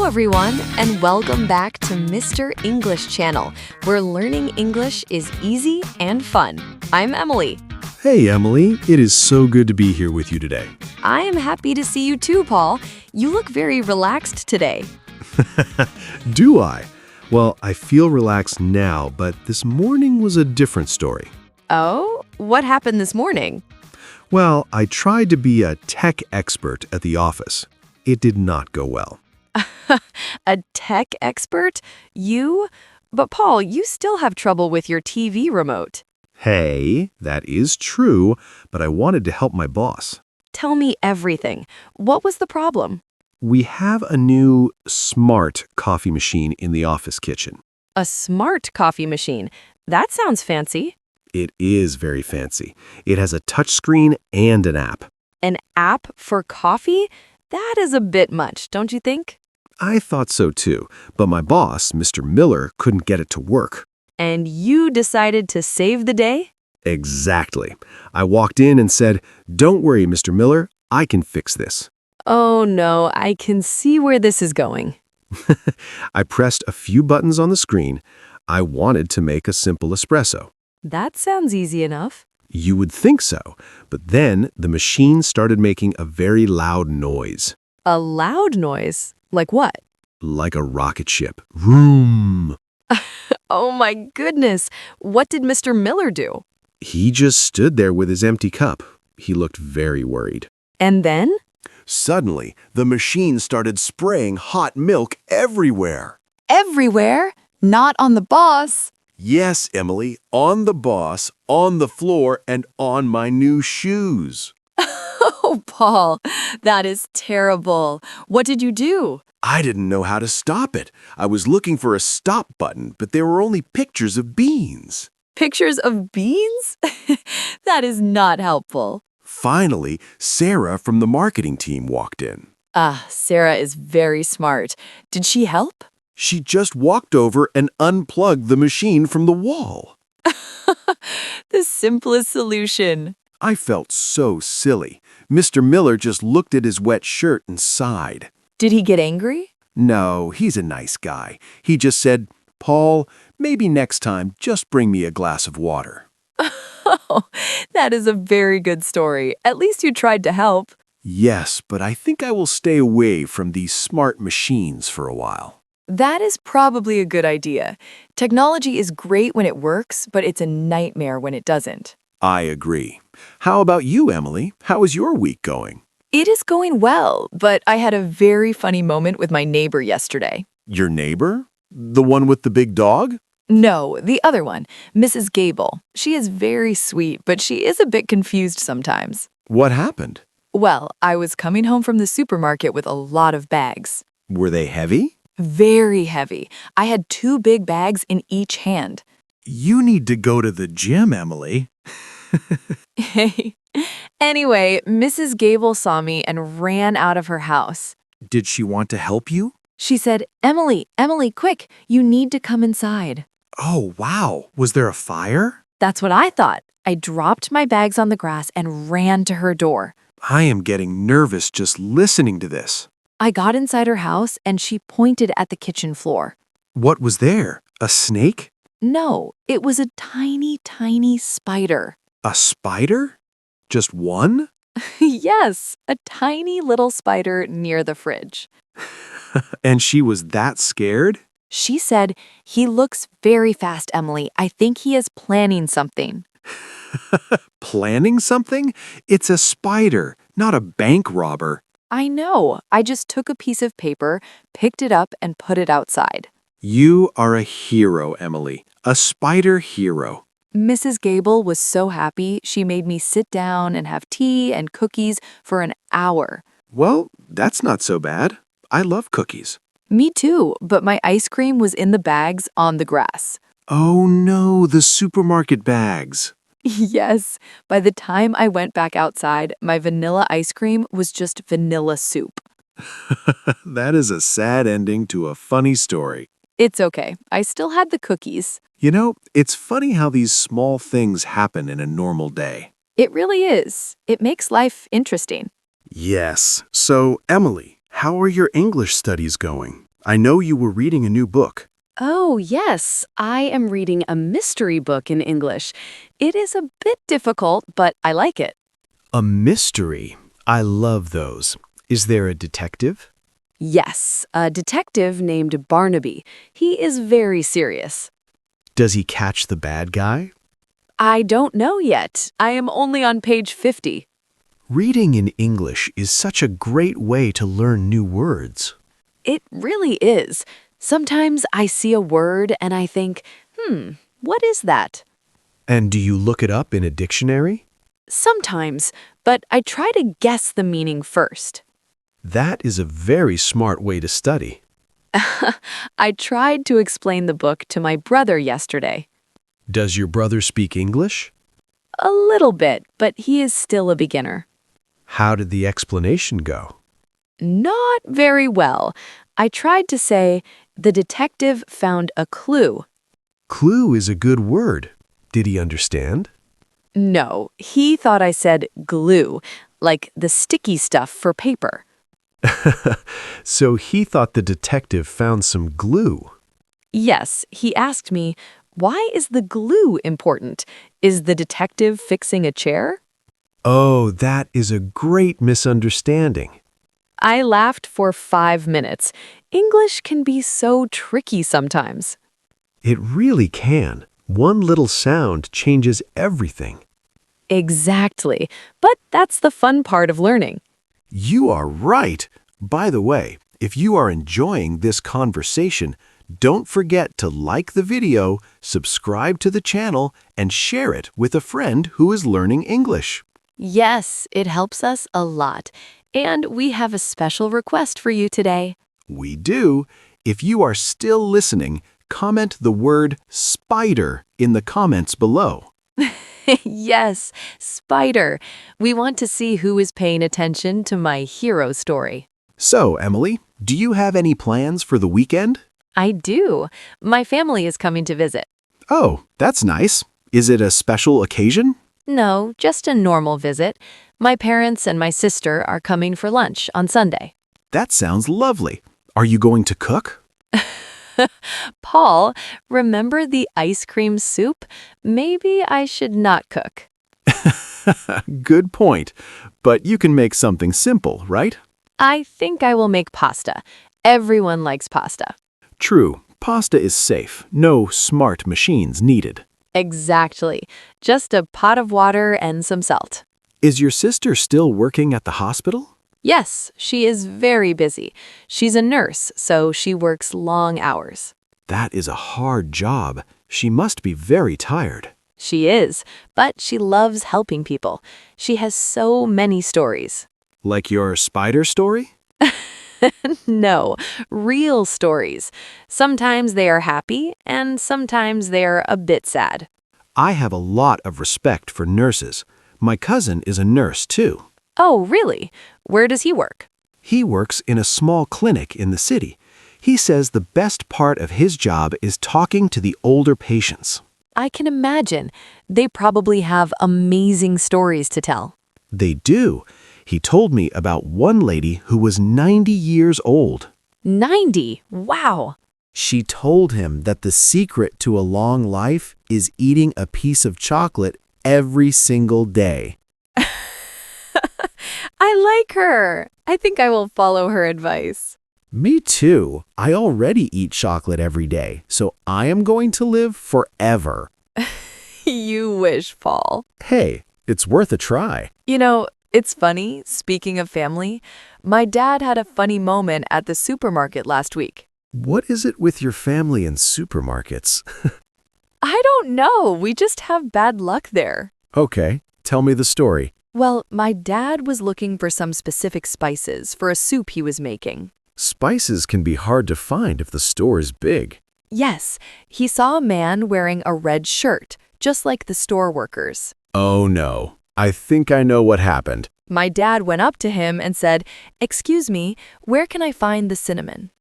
everyone, and welcome back to Mr. English Channel, where learning English is easy and fun. I'm Emily. Hey, Emily. It is so good to be here with you today. I am happy to see you too, Paul. You look very relaxed today. Do I? Well, I feel relaxed now, but this morning was a different story. Oh, what happened this morning? Well, I tried to be a tech expert at the office. It did not go well. A tech expert? You? But Paul, you still have trouble with your TV remote. Hey, that is true, but I wanted to help my boss. Tell me everything. What was the problem? We have a new smart coffee machine in the office kitchen. A smart coffee machine. That sounds fancy. It is very fancy. It has a touchscreen and an app. An app for coffee? That is a bit much, don't you think? I thought so too, but my boss, Mr. Miller, couldn't get it to work. And you decided to save the day? Exactly. I walked in and said, "Don't worry, Mr. Miller, I can fix this." Oh no, I can see where this is going. I pressed a few buttons on the screen. I wanted to make a simple espresso. That sounds easy enough. You would think so, but then the machine started making a very loud noise. A loud noise? Like what? Like a rocket ship. Vroom! Oh my goodness. What did Mr. Miller do? He just stood there with his empty cup. He looked very worried. And then? Suddenly, the machine started spraying hot milk everywhere. Everywhere, not on the boss. Yes, Emily, on the boss, on the floor, and on my new shoes. Oh, Paul, that is terrible. What did you do? I didn't know how to stop it. I was looking for a stop button, but there were only pictures of beans. Pictures of beans? That is not helpful. Finally, Sarah from the marketing team walked in. Sarah is very smart. Did she help? She just walked over and unplugged the machine from the wall. The simplest solution. I felt so silly. Mr. Miller just looked at his wet shirt and sighed. Did he get angry? No, he's a nice guy. He just said, "Paul, maybe next time just bring me a glass of water." Oh, that is a very good story. At least you tried to help. Yes, but I think I will stay away from these smart machines for a while. That is probably a good idea. Technology is great when it works, but it's a nightmare when it doesn't. I agree. How about you, Emily? How is your week going? It is going well, but I had a very funny moment with my neighbor yesterday. Your neighbor? The one with the big dog? No, the other one, Mrs. Gable. She is very sweet, but she is a bit confused sometimes. What happened? Well, I was coming home from the supermarket with a lot of bags. Were they heavy? Very heavy. I had 2 big bags in each hand. You need to go to the gym, Emily. Hey. Anyway, Mrs. Gable saw me and ran out of her house. Did she want to help you? She said, Emily, quick, you need to come inside." Oh, wow. Was there a fire? That's what I thought. I dropped my bags on the grass and ran to her door. I am getting nervous just listening to this. I got inside her house and she pointed at the kitchen floor. What was there? A snake? No, it was a tiny, tiny spider. A spider? Just one? Yes, a tiny little spider near the fridge. And she was that scared? She said, "He looks very fast, Emily. I think he is planning something." Planning something? It's a spider, not a bank robber. I know. I just took a piece of paper, picked it up, and put it outside. You are a hero, Emily. A spider hero. Mrs. Gable was so happy, she made me sit down and have tea and cookies for an hour. Well, that's not so bad. I love cookies. Me too, but my ice cream was in the bags on the grass. Oh no, the supermarket bags. Yes, by the time I went back outside, my vanilla ice cream was just vanilla soup. That is a sad ending to a funny story. It's okay. I still had the cookies. You know, it's funny how these small things happen in a normal day. It really is. It makes life interesting. Yes. So, Emily, how are your English studies going? I know you were reading a new book. Oh, yes, I am reading a mystery book in English. It is a bit difficult, but I like it. A mystery. I love those. Is there a detective? Yes, a detective named Barnaby. He is very serious. Does he catch the bad guy? I don't know yet. I am only on page 50. Reading in English is such a great way to learn new words. It really is. Sometimes I see a word and I think, what is that? And do you look it up in a dictionary? Sometimes, but I try to guess the meaning first. That is a very smart way to study. I tried to explain the book to my brother yesterday. Does your brother speak English? A little bit, but he is still a beginner. How did the explanation go? Not very well. I tried to say, the detective found a clue. Clue is a good word. Did he understand? No, he thought I said glue, like the sticky stuff for paper. So he thought the detective found some glue. Yes, he asked me, why is the glue important? Is the detective fixing a chair? Oh, that is a great misunderstanding. I laughed for 5 minutes. English can be so tricky sometimes. It really can. One little sound changes everything. Exactly. But that's the fun part of learning. You are right. By the way, if you are enjoying this conversation, don't forget to like the video, subscribe to the channel, and share it with a friend who is learning English. Yes, it helps us a lot. And we have a special request for you today. We do. If you are still listening, comment the word spider in the comments below. Yes, spider. We want to see who is paying attention to my hero story. So, Emily, do you have any plans for the weekend? I do. My family is coming to visit. Oh, that's nice. Is it a special occasion? No, just a normal visit. My parents and my sister are coming for lunch on Sunday. That sounds lovely. Are you going to cook? Paul, remember the ice cream soup? Maybe I should not cook. Good point. But you can make something simple, right? I think I will make pasta. Everyone likes pasta. True. Pasta is safe. No smart machines needed. Exactly. Just a pot of water and some salt. Is your sister still working at the hospital? Yes, she is very busy. She's a nurse, so she works long hours. That is a hard job. She must be very tired. She is, but she loves helping people. She has so many stories. Like your spider story? No, real stories. Sometimes they are happy, and sometimes they are a bit sad. I have a lot of respect for nurses. My cousin is a nurse, too. Oh, really? Where does he work? He works in a small clinic in the city. He says the best part of his job is talking to the older patients. I can imagine. They probably have amazing stories to tell. They do. He told me about one lady who was 90 years old. 90? Wow. She told him that the secret to a long life is eating a piece of chocolate every single day. I like her. I think I will follow her advice. Me too. I already eat chocolate every day, so I am going to live forever. You wish, Paul. Hey, it's worth a try. You know, it's funny, speaking of family, my dad had a funny moment at the supermarket last week. What is it with your family and supermarkets? I don't know, we just have bad luck there. Okay, tell me the story. Well, my dad was looking for some specific spices for a soup he was making. Spices can be hard to find if the store is big. Yes, he saw a man wearing a red shirt, just like the store workers. Oh no, I think I know what happened. My dad went up to him and said, "Excuse me, where can I find the cinnamon?"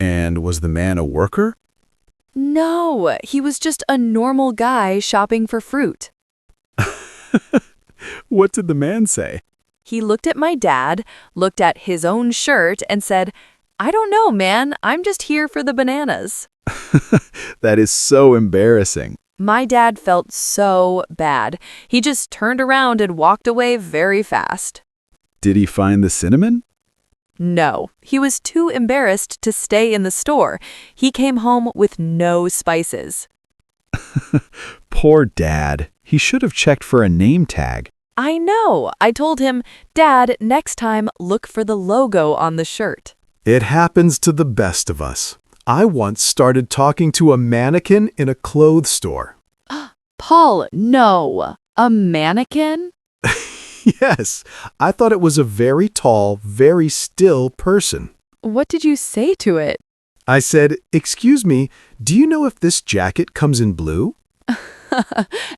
And was the man a worker? No, he was just a normal guy shopping for fruit. What did the man say? He looked at my dad, looked at his own shirt, and said, I don't know, man. I'm just here for the bananas. That is so embarrassing. My dad felt so bad. He just turned around and walked away very fast. Did he find the cinnamon? No, he was too embarrassed to stay in the store. He came home with no spices. Poor Dad. He should have checked for a name tag. I know. I told him, Dad, next time look for the logo on the shirt. It happens to the best of us. I once started talking to a mannequin in a clothes store. Paul, no. A mannequin? Yes, I thought it was a very tall, very still person. What did you say to it? I said, "Excuse me, do you know if this jacket comes in blue?"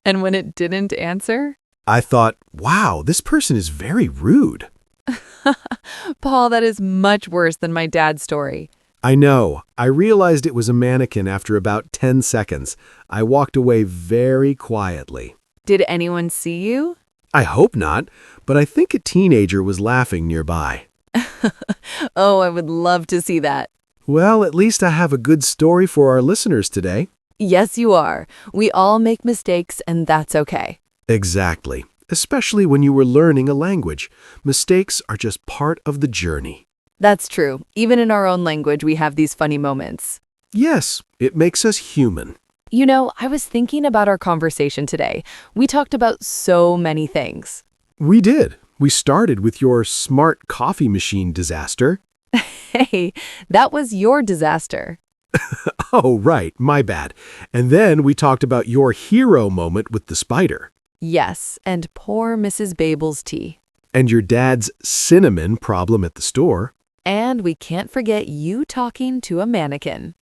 And when it didn't answer? I thought, wow, this person is very rude. Paul, that is much worse than my dad's story. I know. I realized it was a mannequin after about 10 seconds. I walked away very quietly. Did anyone see you? I hope not, but I think a teenager was laughing nearby. Oh, I would love to see that. Well, at least I have a good story for our listeners today. Yes, you are. We all make mistakes, and that's okay. Exactly. Especially when you were learning a language. Mistakes are just part of the journey. That's true. Even in our own language, we have these funny moments. Yes, it makes us human. You know, I was thinking about our conversation today. We talked about so many things. We did. We started with your smart coffee machine disaster. Hey, that was your disaster. Oh, right. My bad. And then we talked about your hero moment with the spider. Yes, and poor Mrs. Babel's tea. And your dad's cinnamon problem at the store. And we can't forget you talking to a mannequin.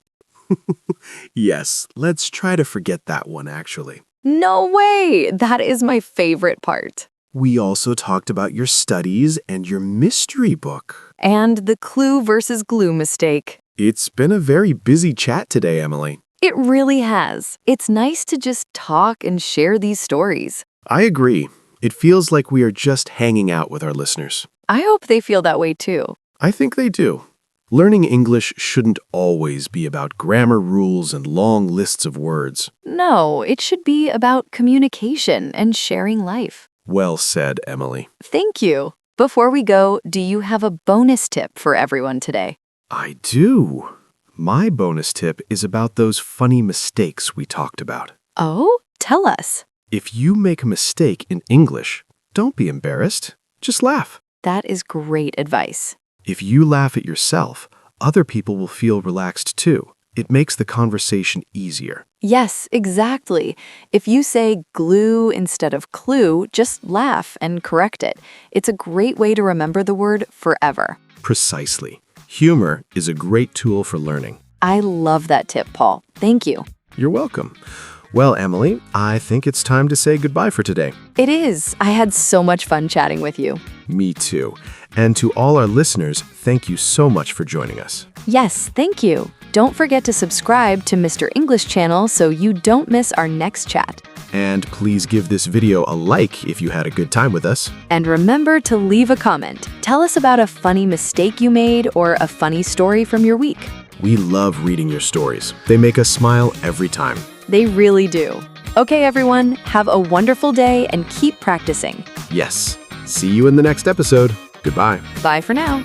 Yes, let's try to forget that one, actually. No way! That is my favorite part. We also talked about your studies and your mystery book. And the clue versus glue mistake. It's been a very busy chat today, Emily. It really has. It's nice to just talk and share these stories. I agree. It feels like we are just hanging out with our listeners. I hope they feel that way too. I think they do. Learning English shouldn't always be about grammar rules and long lists of words. No, it should be about communication and sharing life. Well said, Emily. Thank you. Before we go, do you have a bonus tip for everyone today? I do. My bonus tip is about those funny mistakes we talked about. Oh, tell us. If you make a mistake in English, don't be embarrassed. Just laugh. That is great advice. If you laugh at yourself, other people will feel relaxed too. It makes the conversation easier. Yes, exactly. If you say glue instead of clue, just laugh and correct it. It's a great way to remember the word forever. Precisely. Humor is a great tool for learning. I love that tip, Paul. Thank you. You're welcome. Well, Emily, I think it's time to say goodbye for today. It is. I had so much fun chatting with you. Me too. And to all our listeners, thank you so much for joining us. Yes, thank you. Don't forget to subscribe to Mr. English channel so you don't miss our next chat. And please give this video a like if you had a good time with us. And remember to leave a comment. Tell us about a funny mistake you made or a funny story from your week. We love reading your stories. They make us smile every time. They really do. Okay, everyone, have a wonderful day and keep practicing. Yes. See you in the next episode. Goodbye. Bye for now.